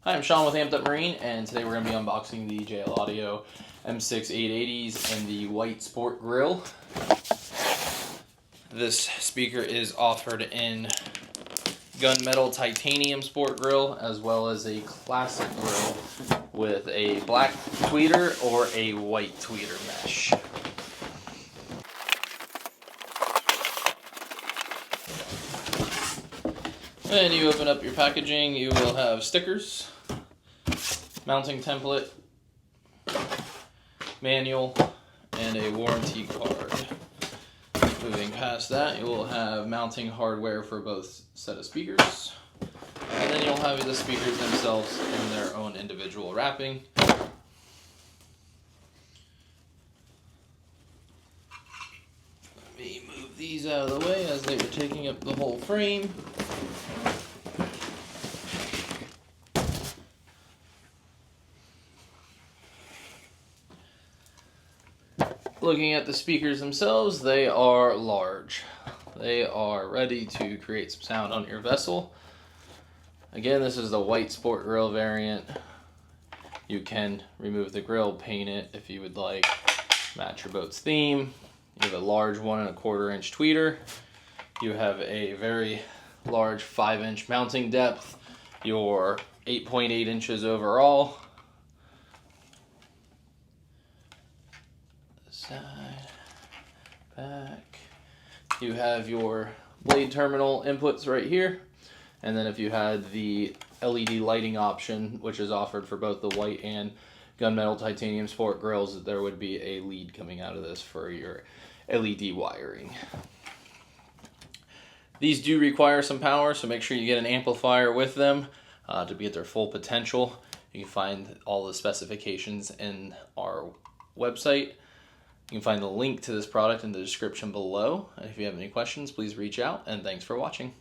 Hi, I'm Sean with Amped Up Marine, and today we're going to be unboxing the JL Audio M6-880s and the white sport grill. This speaker is offered in gunmetal titanium sport grill, as well as a classic grill with a black tweeter or a white tweeter mesh. When you open up your packaging, you will have stickers, mounting template, manual, and a warranty card. Moving past that, you will have mounting hardware for both set of speakers, and then you'll have the speakers themselves in their own individual wrapping. Let me move these out of the way as they were taking up the whole frame. Looking at the speakers themselves, they are large. They are ready to create some sound on your vessel. Again, this is the white sport grill variant. You can remove the grill, paint it if you would like, match your boat's theme. You have a large 1¼ inch tweeter. You have a very large 5-inch mounting depth. Your 8.8 inches overall. Side, back. You have your blade terminal inputs right here, and then if you had the LED lighting option, which is offered for both the white and gunmetal titanium sport grills, there would be a lead coming out of this for your LED wiring. These do require some power, so make sure you get an amplifier with them to be at their full potential. You can find all the specifications in our website. You can find the link to this product in the description below. And if you have any questions, please reach out, and thanks for watching.